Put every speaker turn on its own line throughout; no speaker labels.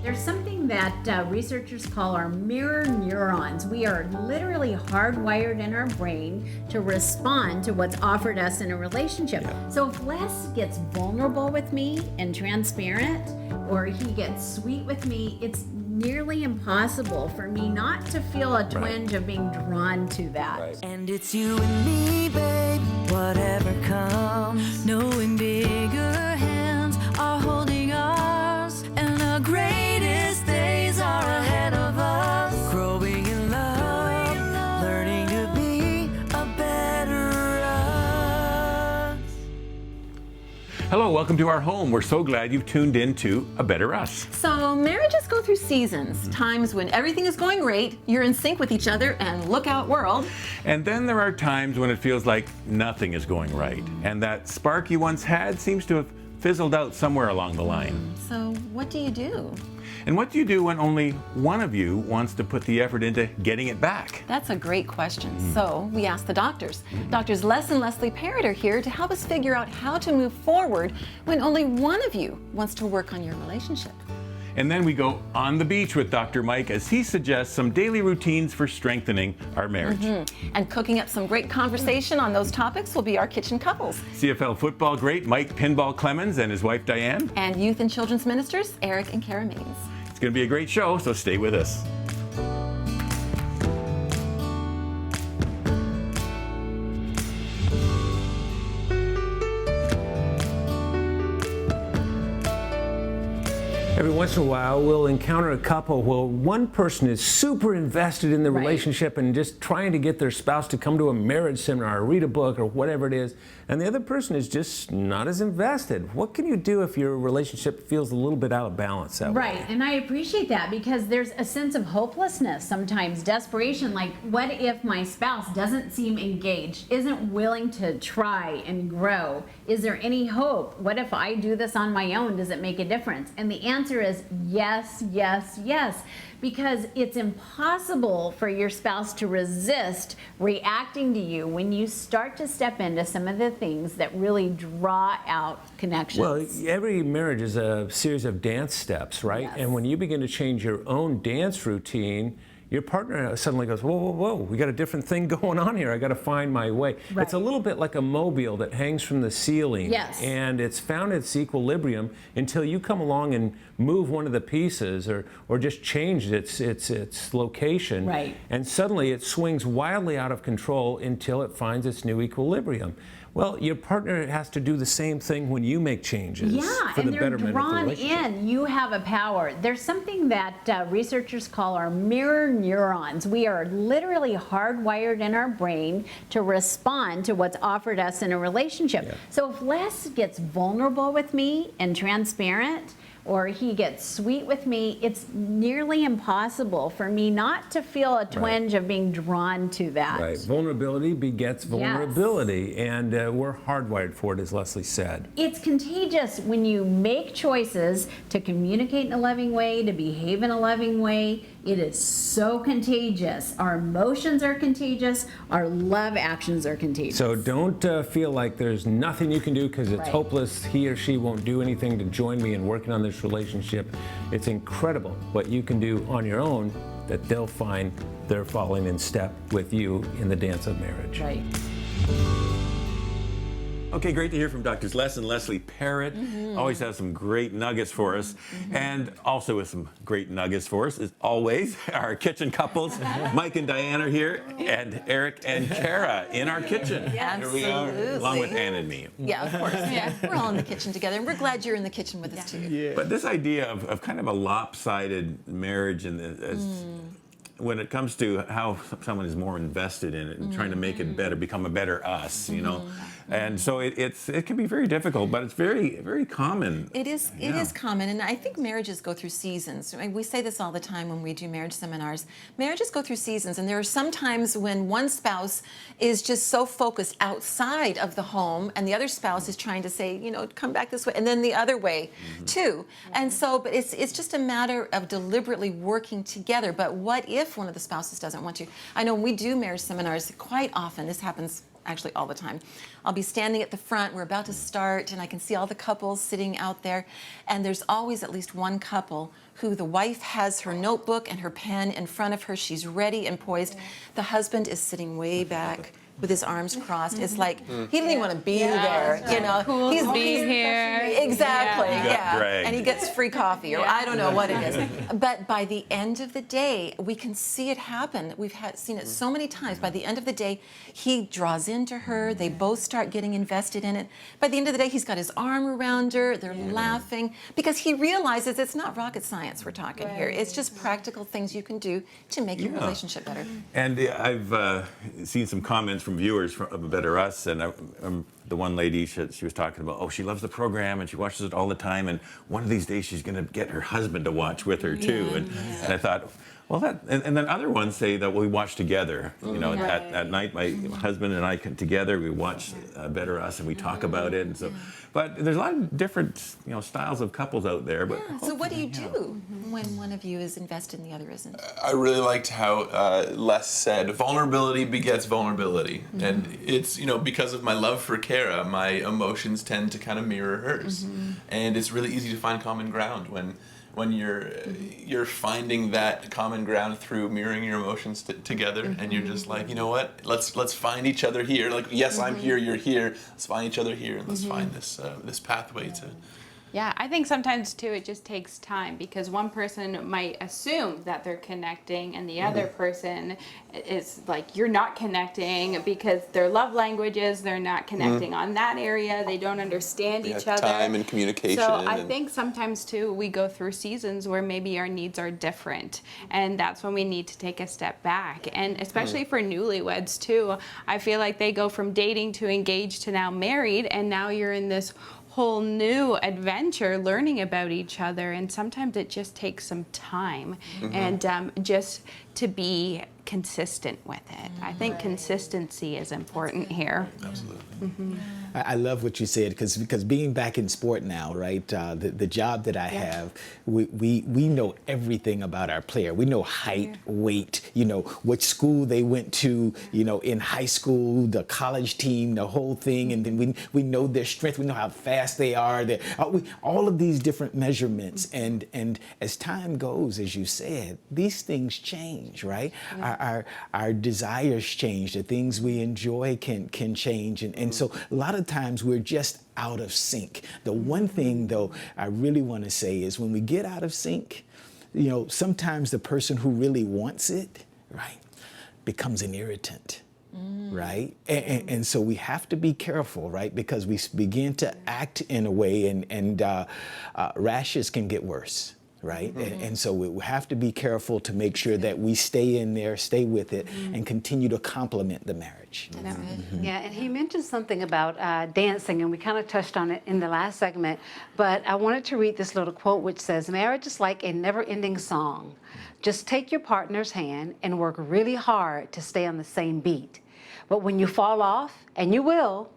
There's something that researchers call our mirror neurons. We are literally hardwired in our brain to respond to what's offered us in a relationship. So if Les gets vulnerable with me and transparent, or he gets sweet with me, it's nearly impossible for me not to feel a twinge of being drawn to that.
Right.
And it's you and me, babe, whatever comes. Knowing bigger hands are holding ours, and the greatest days are ahead of us. Growing in love, learning to be a better us.
Hello, welcome to our home. We're so glad you've tuned in to A Better Us.
So marriages go through seasons, times when everything is going great, you're in sync with each other, and look out world.
And then there are times when it feels like nothing is going right, and that spark you once had seems to have fizzled out somewhere along the line.
So what do you do?
And what do you do when only one of you wants to put the effort into getting it back?
That's a great question. So we asked the doctors. Doctors Les and Leslie Parrot are here to help us figure out how to move forward when only one of you wants to work on your relationship.
And then we go on the beach with Dr. Mike as he suggests some daily routines for strengthening our marriage.
And cooking up some great conversation on those topics will be our kitchen couples.
CFL football great Mike Pinball Clemens and his wife Diane.
And youth and children's ministers, Eric and Kara Maines.
It's going to be a great show, so stay with us.
Every once in a while, we'll encounter a couple where one person is super invested in the relationship and just trying to get their spouse to come to a marriage seminar or read a book or whatever it is, and the other person is just not as invested. What can you do if your relationship feels a little bit out of balance that way?
Right, and I appreciate that because there's a sense of hopelessness sometimes, desperation, like what if my spouse doesn't seem engaged, isn't willing to try and grow? Is there any hope? What if I do this on my own? Does it make a difference? And the answer is yes, yes, yes, because it's impossible for your spouse to resist reacting to you when you start to step into some of the things that really draw out connections.
Well, every marriage is a series of dance steps, right?
Yes.
And when you begin to change your own dance routine, your partner suddenly goes, whoa, whoa, whoa, we got a different thing going on here. I got to find my way.
Right.
It's a little bit like a mobile that hangs from the ceiling.
Yes.
And it's found its equilibrium until you come along and move one of the pieces or just change its location.
Right.
And suddenly it swings wildly out of control until it finds its new equilibrium. Well, your partner has to do the same thing when you make changes for
and
the
they're
betterment of the
drawn
relationship.
in. You have a power. There's something that researchers call our mirror neurons. We are literally hardwired in our brain to respond to what's offered us in a relationship. So if Les gets vulnerable with me and transparent, or he gets sweet with me, it's nearly impossible for me not to feel a twinge of being drawn to that.
Right. Vulnerability begets vulnerability, and we're hardwired for it, as Leslie said.
It's contagious when you make choices to communicate in a loving way, to behave in a loving way. It is so contagious. Our emotions are contagious. Our love actions are contagious.
So don't feel like there's nothing you can do because it's hopeless. He or she won't do anything to join me in working on this relationship. It's incredible what you can do on your own that they'll find they're falling in step with you in the dance of marriage.
Right.
Okay, great to hear from Drs. Les and Leslie Parrot. Always have some great nuggets for us. And also with some great nuggets for us, as always, our kitchen couples. Mike and Diane are here, and Eric and Kara in our kitchen. Here we are, along with Ann and me.
Yeah, of course. Yeah, we're all in the kitchen together, and we're glad you're in the kitchen with us too.
But this idea of kind of a lopsided marriage and when it comes to how someone is more invested in it and trying to make it better, become a better us, you know. And so it can be very difficult, but it's very, very common.
It is common, and I think marriages go through seasons. I mean, we say this all the time when we do marriage seminars. Marriages go through seasons, and there are some times when one spouse is just so focused outside of the home, and the other spouse is trying to say, you know, come back this way, and then the other way too. And so, but it's just a matter of deliberately working together. But what if one of the spouses doesn't want to? I know when we do marriage seminars, quite often this happens actually all the time. I'll be standing at the front, we're about to start, and I can see all the couples sitting out there, and there's always at least one couple who the wife has her notebook and her pen in front of her. She's ready and poised. The husband is sitting way back with his arms crossed. It's like he didn't even want to be there, you know.
Cool
he's
to be here.
Exactly,
Got
yeah.
dragged.
And he gets free coffee, or I don't know what it is. But by the end of the day, we can see it happen. We've seen it so many times. By the end of the day, he draws into her. They both start getting invested in it. By the end of the day, he's got his arm around her. They're laughing because he realizes it's not rocket science we're talking here. It's just practical things you can do to make your relationship better.
And I've seen some comments from viewers of Better Us, and the one lady, she was talking about, oh, she loves the program and she watches it all the time, and one of these days she's going to get her husband to watch with her too. And I thought, well, and then other ones say that we watch together. You know, at night, my husband and I together, we watch Better Us and we talk about it. And so, but there's a lot of different, styles of couples out there. But
So what do you do when one of you is invested and the other isn't?
I really liked how Les said, vulnerability begets vulnerability. And it's, because of my love for Kara, my emotions tend to kind of mirror hers. And it's really easy to find common ground when you're finding that common ground through mirroring your emotions together, and you're just like, you know what, let's find each other here. Like, yes, I'm here, you're here. Let's find each other here, and let's find this pathway to.
Yeah, I think sometimes too it just takes time, because one person might assume that they're connecting and the other person is like, you're not connecting, because their love languages, they're not connecting on that area, they don't understand each other.
Time and communication.
So I think sometimes too we go through seasons where maybe our needs are different, and that's when we need to take a step back. And especially for newlyweds too, I feel like they go from dating to engaged to now married, and now you're in this whole new adventure learning about each other, and sometimes it just takes some time and just to be consistent with it. I think consistency is important here.
Absolutely.
I love what you said, because being back in sport now, right? The job that I have, we know everything about our player. We know height, weight, what school they went to, in high school, the college team, the whole thing, and then we know their strength. We know how fast they are. All of these different measurements, and as time goes, as you said, these things change, right? Our desires change. The things we enjoy can change, and so a lot of times we're just out of sync. The one thing, though, I really want to say is when we get out of sync, sometimes the person who really wants it, right, becomes an irritant. Right? And so we have to be careful, right? Because we begin to act in a way, and rashes can get worse. Right? And so we have to be careful to make sure that we stay in there, stay with it, and continue to complement the marriage.
Yeah, and he mentioned something about dancing, and we kind of touched on it in the last segment, but I wanted to read this little quote which says, "Marriage is like a never-ending song. Just take your partner's hand and work really hard to stay on the same beat. But when you fall off, and you will,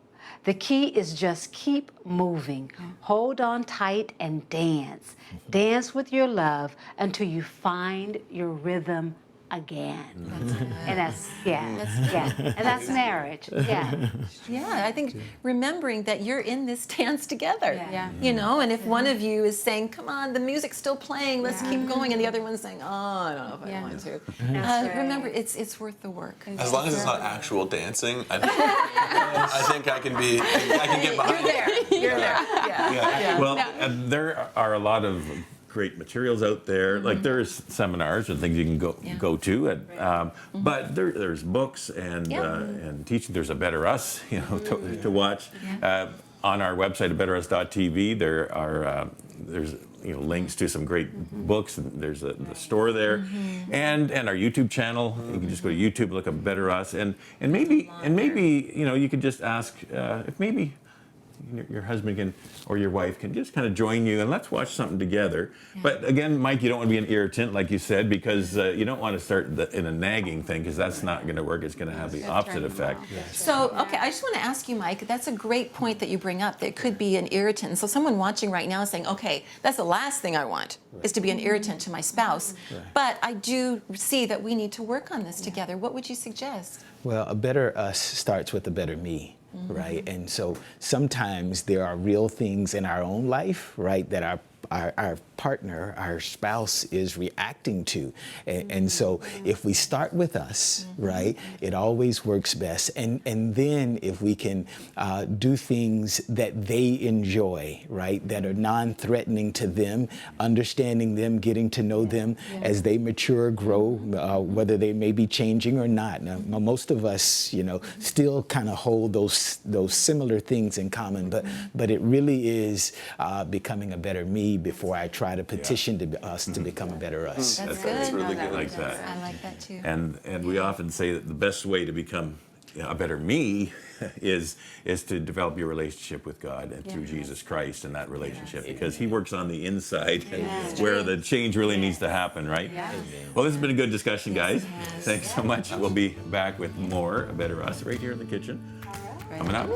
the key is just keep moving. Hold on tight and dance. Dance with your love until you find your rhythm again." And that's and that's marriage.
Yeah, I think remembering that you're in this dance together.
Yeah.
And if one of you is saying, "Come on, the music's still playing, let's keep going," and the other one's saying, "Oh, I don't know if I want to." Remember, it's worth the work.
As long as it's not actual dancing, I think I can get behind it.
You're there. Yeah.
Well, there are a lot of great materials out there. Like there's seminars and things you can go to, but there's books and teaching. There's a Better Us, to watch. On our website at betterus.tv, there's links to some great books. And there's the store there, and our YouTube channel. You can just go to YouTube, look up Better Us, and maybe you could just ask if maybe your husband can, or your wife can just kind of join you and let's watch something together. But again, Mike, you don't want to be an irritant, like you said, because you don't want to start in a nagging thing, because that's not going to work. It's going to have the opposite effect.
So, okay, I just want to ask you, Mike, that's a great point that you bring up. That could be an irritant. So someone watching right now is saying, okay, that's the last thing I want, is to be an irritant to my spouse. But I do see that we need to work on this together. What would you suggest?
Well, a better us starts with a better me. Right, and so sometimes there are real things in our own life, right, that our partner, our spouse is reacting to. And so if we start with us, right, it always works best. And then if we can do things that they enjoy, right, that are non-threatening to them, understanding them, getting to know them as they mature, grow, whether they may be changing or not. Now, most of us, you know, still kind of hold those similar things in common, but it really is becoming a better me before I try to petition us to become a better us.
That's good.
That's really good. I like that.
I like that too.
And we often say that the best way to become a better me is to develop your relationship with God and through Jesus Christ in that relationship, because He works on the inside where the change really needs to happen, right? Well, this has been a good discussion, guys. Thanks so much. We'll be back with more A Better Us right here in the kitchen. Coming up.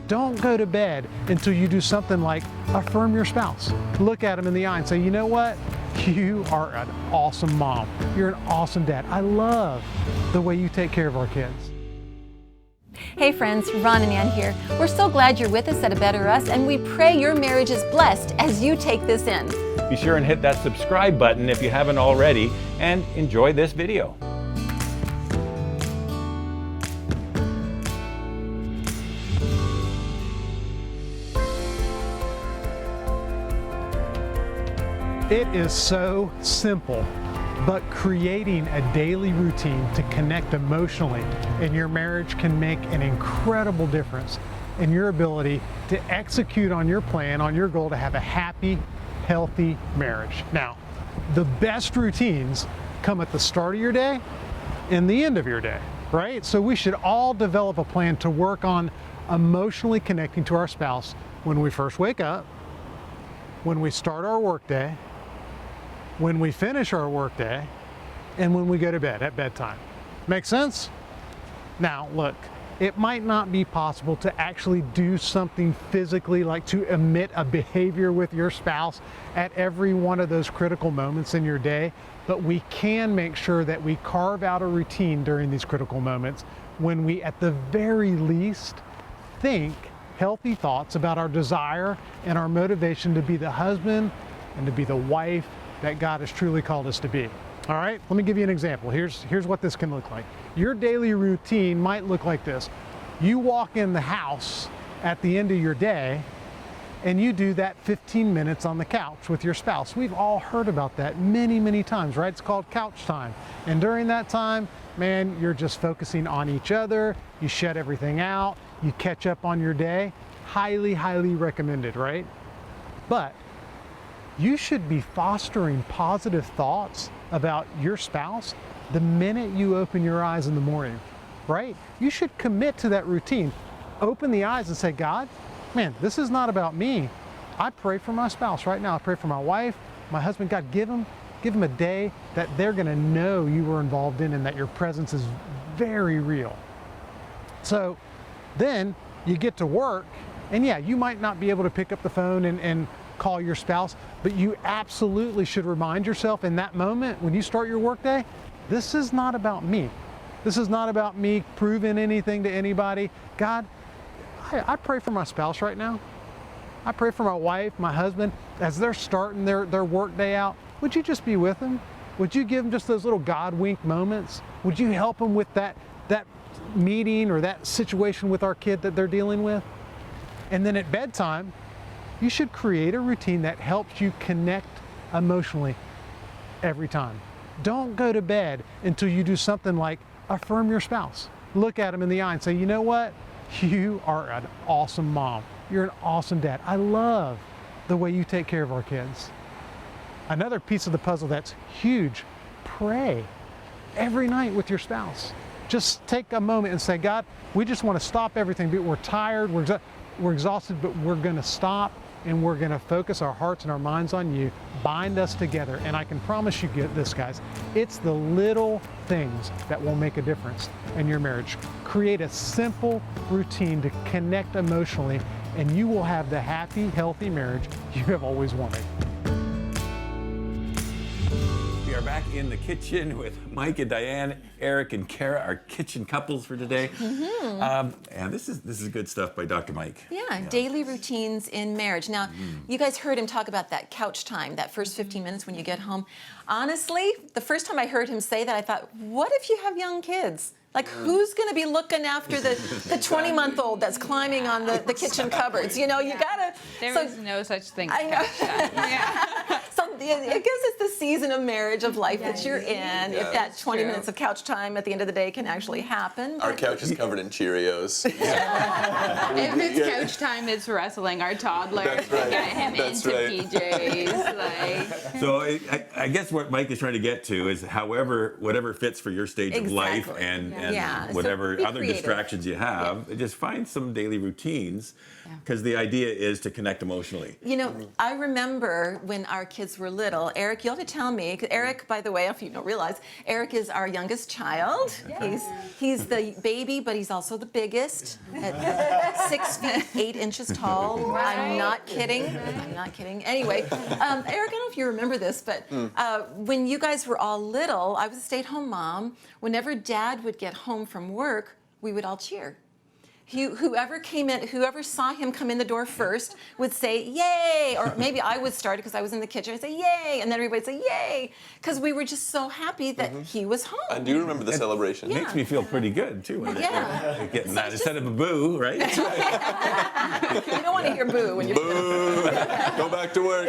Don't go to bed until you do something like affirm your spouse. Look at them in the eye and say, you know what? You are an awesome mom. You're an awesome dad. I love the way you take care of our kids.
Hey friends, Ron and Ann here. We're so glad you're with us at A Better Us, and we pray your marriage is blessed as you take this in.
Be sure and hit that subscribe button if you haven't already, and enjoy this video.
It is so simple, but creating a daily routine to connect emotionally in your marriage can make an incredible difference in your ability to execute on your plan, on your goal to have a happy, healthy marriage. Now, the best routines come at the start of your day and the end of your day, right? So we should all develop a plan to work on emotionally connecting to our spouse when we first wake up, when we start our workday, when we finish our workday, and when we go to bed at bedtime. Make sense? Now, look, it might not be possible to actually do something physically, like to emit a behavior with your spouse at every one of those critical moments in your day, but we can make sure that we carve out a routine during these critical moments when we, at the very least, think healthy thoughts about our desire and our motivation to be the husband and to be the wife that God has truly called us to be. All right, let me give you an example. Here's what this can look like. Your daily routine might look like this. You walk in the house at the end of your day and you do that 15 minutes on the couch with your spouse. We've all heard about that many, many times, right? It's called couch time. And during that time, man, you're just focusing on each other. You shut everything out. You catch up on your day. Highly, highly recommended, right? But you should be fostering positive thoughts about your spouse the minute you open your eyes in the morning, right? You should commit to that routine. Open the eyes and say, God, man, this is not about me. I pray for my spouse right now. I pray for my wife, my husband. God, give them a day that they're gonna know you were involved in and that your presence is very real. So then you get to work, and yeah, you might not be able to pick up the phone and call your spouse, but you absolutely should remind yourself in that moment when you start your workday, this is not about me. This is not about me proving anything to anybody. God, I pray for my spouse right now. I pray for my wife, my husband, as they're starting their workday out. Would you just be with them? Would you give them just those little God wink moments? Would you help them with that meeting or that situation with our kid that they're dealing with? And then at bedtime, you should create a routine that helps you connect emotionally every time. Don't go to bed until you do something like affirm your spouse. Look at them in the eye and say, you know what? You are an awesome mom. You're an awesome dad. I love the way you take care of our kids. Another piece of the puzzle that's huge, pray every night with your spouse. just take a moment and say, God, we just want to stop everything. We're tired, we're exhausted, but we're going to stop and we're going to focus our hearts and our minds on you. Bind us together. And I can promise you this, guys, it's the little things that will make a difference in your marriage. Create a simple routine to connect emotionally, and you will have the happy, healthy marriage you have always wanted.
We are back in the kitchen with Mike and Diane, Eric and Kara, our kitchen couples for today. And this is good stuff by Dr. Mike.
Yeah, daily routines in marriage. Now, you guys heard him talk about that couch time, that first 15 minutes when you get home. Honestly, the first time I heard him say that, I thought, what if you have young kids? Like, who's going to be looking after the 20-month-old that's climbing on the kitchen cupboards? You know, you gotta.
There
so,
is no such thing.
I know. So I guess it's the season of marriage, of life that you're in. If that 20 minutes of couch time at the end of the day can actually happen.
Our couch is covered in Cheerios.
If it's couch time, it's wrestling our toddler
That's
to
right.
get him
That's
into
right.
PJs. Like.
So I guess what Mike is trying to get to is whatever fits for your stage of life
Exactly.
and
Yeah, so
whatever
be
other
creative.
distractions you have, just find some daily routines, because the idea is to connect emotionally.
You know, I remember when our kids were little, Eric, you'll have to tell me, 'cause Eric, by the way, if you don't realize, Eric is our youngest child. He's the baby, but he's also the biggest, at 6 feet 8 inches tall. I'm not kidding. I'm not kidding. Anyway, Eric, I don't know if you remember this, but when you guys were all little, I was a stay-at-home mom. Whenever Dad would get home from work, we would all cheer. Whoever came in, whoever saw him come in the door first would say, yay, or maybe I would start because I was in the kitchen. I'd say, yay, and then everybody would say, yay, because we were just so happy that he was home.
I do remember the celebration.
Makes me feel pretty good, too. When
Yeah.
getting that instead of a boo, right?
You don't want to hear boo when you're
Boo! Go back to work.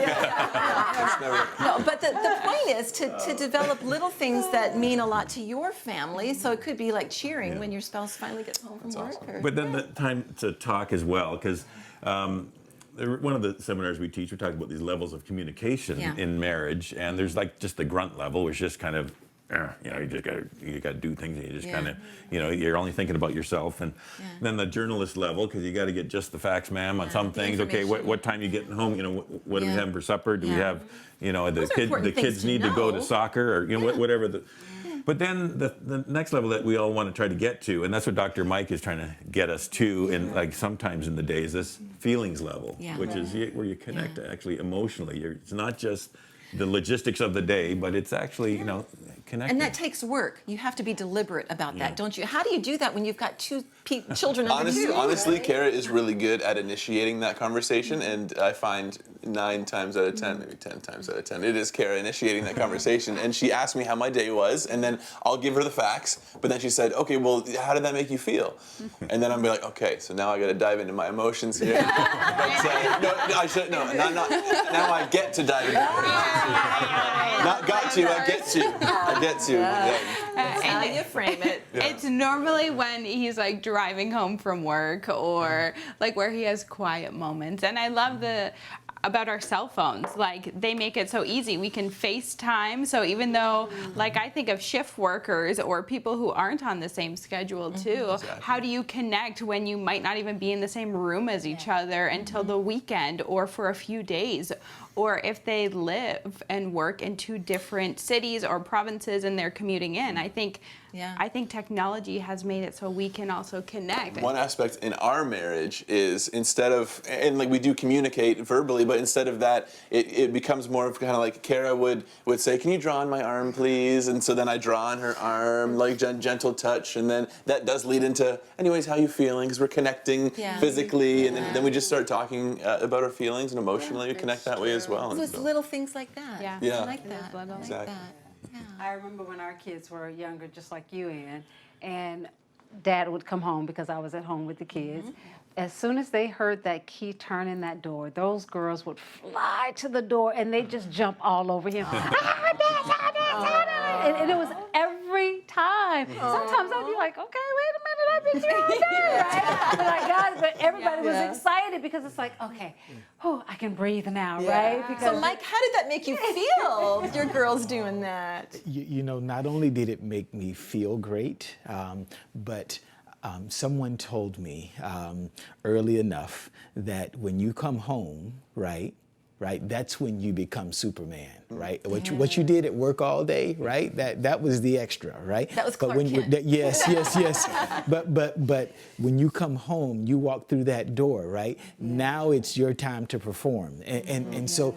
No, but the point is to develop little things that mean a lot to your family. So it could be like cheering when your spouse finally gets home from work. Or,
But then the time to talk as well, because one of the seminars we teach, we talk about these levels of communication in marriage, and there's like just the grunt level, which is just kind of, you got to do things, and you just kind of, you're only thinking about yourself, and then the journalist level, because you got to get just the facts, ma'am, on some things. Okay, what time you getting home? What are we having for supper? Do we have, the kids need to go to soccer, or whatever the. But then the next level that we all want to try to get to, and that's what Dr. Mike is trying to get us to, and like sometimes in the day, is this feelings level, which is where you connect actually emotionally. It's not just the logistics of the day, but it's actually, connecting.
and that takes work. You have to be deliberate about that, don't you? How do you do that when you've got two children under two?
Honestly, Kara is really good at initiating that conversation, and I find 9 times out of 10, maybe 10 times out of 10, it is Kara initiating that conversation. And she asked me how my day was, and then I'll give her the facts, but then she said, okay, well, how did that make you feel? And then I'm like, okay, so now I got to dive into my emotions here. But now I get to dive into my emotions. Not got to, I get to. I get to.
That's how you frame it.
It's normally when he's like driving home from work, or like where he has quiet moments. And I love about our cell phones, like they make it so easy. We can FaceTime. So even though, like, I think of shift workers or people who aren't on the same schedule too, how do you connect when you might not even be in the same room as each other until the weekend or for a few days? Or if they live and work in 2 different cities or provinces and they're commuting in, I think technology has made it so we can also connect.
One aspect in our marriage is instead of, and like we do communicate verbally, but instead of that, it becomes more of kind of like Kara would say, can you draw on my arm, please? And so then I draw on her arm, like gentle touch, and then that does lead into, anyways, how you feeling? Because we're connecting physically, and then we just start talking about our feelings, and emotionally we connect that way as well.
So it's little things like that.
Yeah.
I like that. I like
Exactly.
that. Yeah.
I remember when our kids were younger, just like you, Ann, and Dad would come home because I was at home with the kids. As soon as they heard that key turn in that door, those girls would fly to the door and they just jump all over him. And it was every time. Sometimes I'd be like, okay, wait a minute, I picture out there, right? But I got it, but everybody was excited because it's like, okay, oh, I can breathe now, right? Because
So, Mike, how did that make you feel, your girls doing that?
You know, not only did it make me feel great, but someone told me early enough that when you come home, right, that's when you become Superman, right? What you did at work all day, right? That was the extra, right?
That was
but
Clark
when you,
Kent.
yes. but when you come home, you walk through that door, right? Now it's your time to perform, and so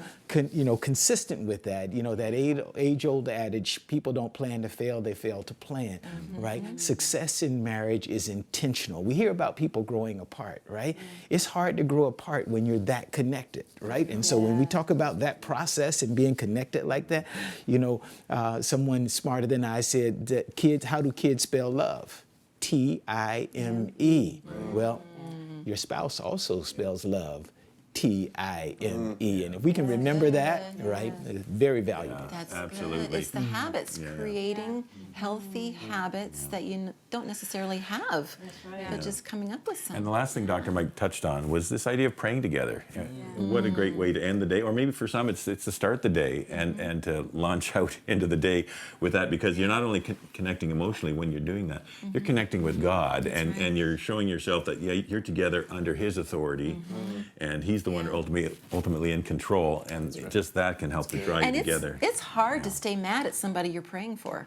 consistent with that, that age-old adage: people don't plan to fail, they fail to plan, right? Success in marriage is intentional. We hear about people growing apart, right? It's hard to grow apart when you're that connected, right? And so when we talk about that process and being connected like that, someone smarter than I said that how do kids spell love? T-I-M-E. Well, your spouse also spells love. T-I-M-E. And if we can remember that, right, it's very valuable.
That's
Absolutely.
good. It's the habits, creating healthy habits that you don't necessarily have, but just coming up with some.
And the last thing Dr. Mike touched on was this idea of praying together. What a great way to end the day, or maybe for some it's to start the day and to launch out into the day with that, because you're not only connecting emotionally when you're doing that, you're connecting with God, and you're showing yourself that you're together under His authority, and He's the one ultimately in control, and just that can help to draw you together.
It's hard to stay mad at somebody you're praying for.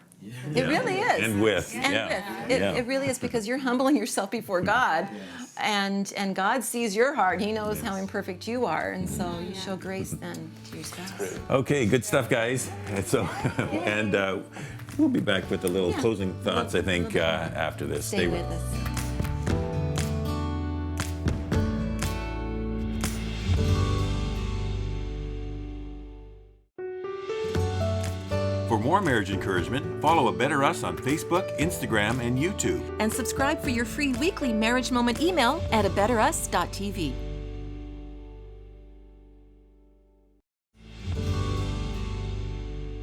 It really is.
And with.
It really is, because you're humbling yourself before God, and God sees your heart. He knows how imperfect you are, and so you show grace then to your spouse.
Okay, good stuff, guys. And we'll be back with a little closing thoughts, I think, after this.
Stay with us.
For more marriage encouragement, follow A Better Us on Facebook, Instagram, and YouTube.
And subscribe for your free weekly Marriage Moment email at abetterus.tv.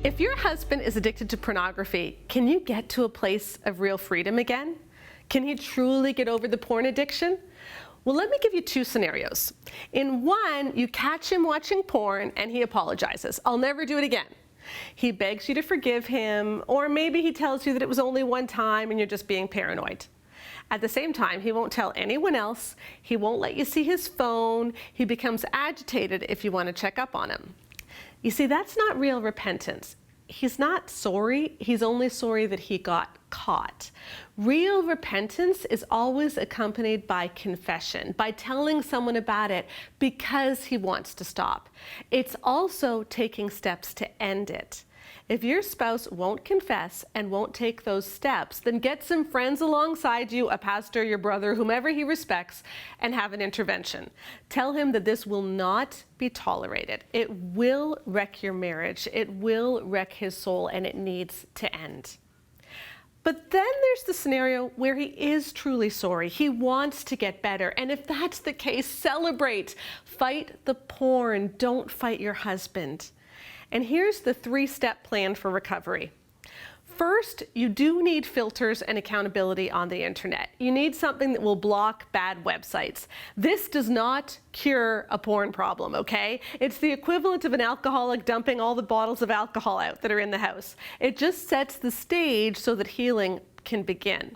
If your husband is addicted to pornography, can you get to a place of real freedom again? Can he truly get over the porn addiction? Well, let me give you two scenarios. In one, you catch him watching porn and he apologizes. "I'll never do it again." He begs you to forgive him, or maybe he tells you that it was only one time and you're just being paranoid. At the same time, he won't tell anyone else. He won't let you see his phone. He becomes agitated if you want to check up on him. You see, that's not real repentance. He's not sorry. He's only sorry that he got caught. Real repentance is always accompanied by confession, by telling someone about it because he wants to stop. It's also taking steps to end it. If your spouse won't confess and won't take those steps, then get some friends alongside you, a pastor, your brother, whomever he respects, and have an intervention. Tell him that this will not be tolerated. It will wreck your marriage. It will wreck his soul, and it needs to end. But then there's the scenario where he is truly sorry. He wants to get better. And if that's the case, celebrate. Fight the porn. Don't fight your husband. And here's the 3-step plan for recovery. First, you do need filters and accountability on the internet. You need something that will block bad websites. This does not cure a porn problem, okay? It's the equivalent of an alcoholic dumping all the bottles of alcohol out that are in the house. It just sets the stage so that healing can begin.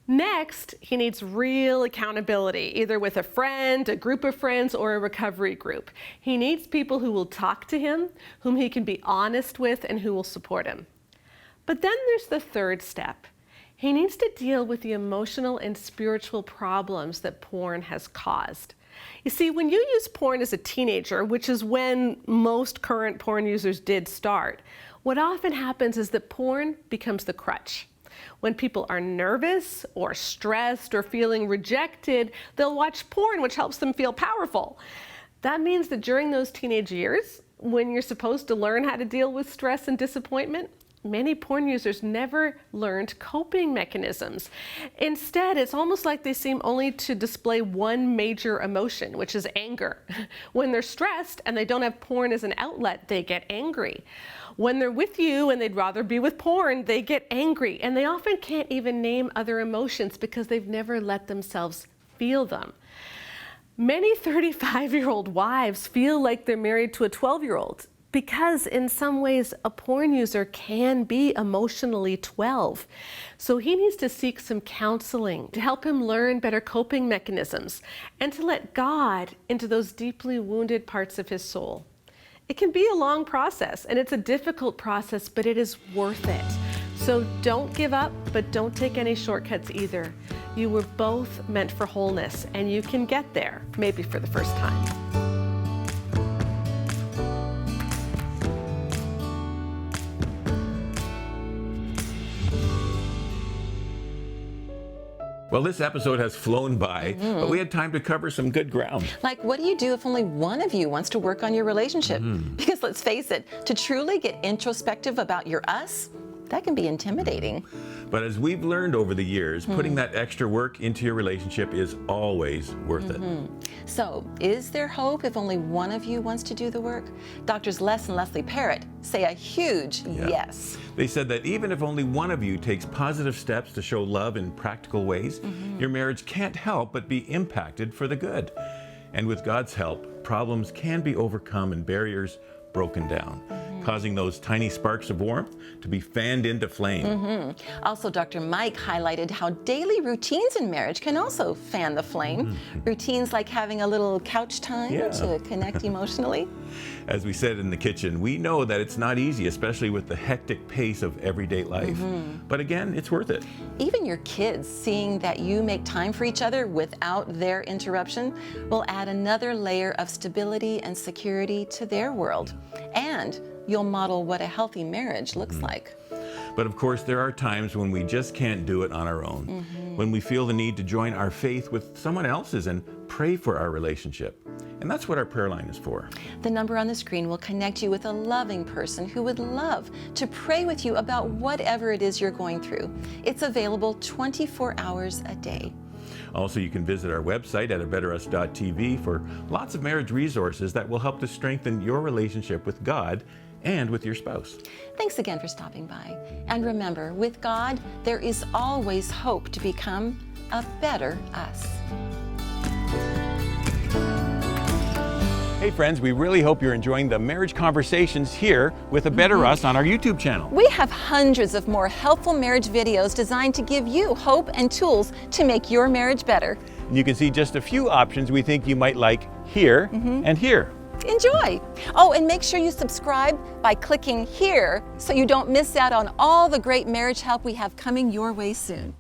Next, he needs real accountability, either with a friend, a group of friends, or a recovery group. He needs people who will talk to him, whom he can be honest with, and who will support him. But then there's the third step. He needs to deal with the emotional and spiritual problems that porn has caused. You see, when you use porn as a teenager, which is when most current porn users did start, what often happens is that porn becomes the crutch. When people are nervous or stressed or feeling rejected, they'll watch porn, which helps them feel powerful. That means that during those teenage years, when you're supposed to learn how to deal with stress and disappointment, many porn users never learned coping mechanisms. Instead, it's almost like they seem only to display one major emotion, which is anger. When they're stressed and they don't have porn as an outlet, they get angry. When they're with you and they'd rather be with porn, they get angry. And they often can't even name other emotions because they've never let themselves feel them. Many 35-year-old wives feel like they're married to a 12-year-old. Because in some ways, a porn user can be emotionally 12. So he needs to seek some counseling to help him learn better coping mechanisms and to let God into those deeply wounded parts of his soul. It can be a long process and it's a difficult process, but it is worth it. So don't give up, but don't take any shortcuts either. You were both meant for wholeness and you can get there, maybe for the first time.
Well, this episode has flown by, but we had time to cover some good ground.
Like, what do you do if only one of you wants to work on your relationship? Because let's face it, to truly get introspective about your us, that can be intimidating.
But as we've learned over the years, putting that extra work into your relationship is always worth it.
So, is there hope if only one of you wants to do the work? Doctors Les and Leslie Parrot say a huge yes.
They said that even if only one of you takes positive steps to show love in practical ways, your marriage can't help but be impacted for the good. And with God's help, problems can be overcome and barriers broken down, causing those tiny sparks of warmth to be fanned into flame.
Also, Dr. Mike highlighted how daily routines in marriage can also fan the flame. Routines like having a little couch time to connect emotionally.
As we said in the kitchen, we know that it's not easy, especially with the hectic pace of everyday life. But again, it's worth it.
Even your kids seeing that you make time for each other without their interruption will add another layer of stability and security to their world. And you'll model what a healthy marriage looks like.
But of course, there are times when we just can't do it on our own. When we feel the need to join our faith with someone else's and pray for our relationship. And that's what our prayer line is for.
The number on the screen will connect you with a loving person who would love to pray with you about whatever it is you're going through. It's available 24 hours a day.
Also, you can visit our website at abetterus.tv for lots of marriage resources that will help to strengthen your relationship with God and with your spouse.
Thanks again for stopping by. And remember, with God, there is always hope to become a better us.
Hey friends, we really hope you're enjoying the marriage conversations here with A Better Us on our YouTube channel.
We have hundreds of more helpful marriage videos designed to give you hope and tools to make your marriage better.
You can see just a few options we think you might like here and here.
Enjoy! Oh, and make sure you subscribe by clicking here so you don't miss out on all the great marriage help we have coming your way soon.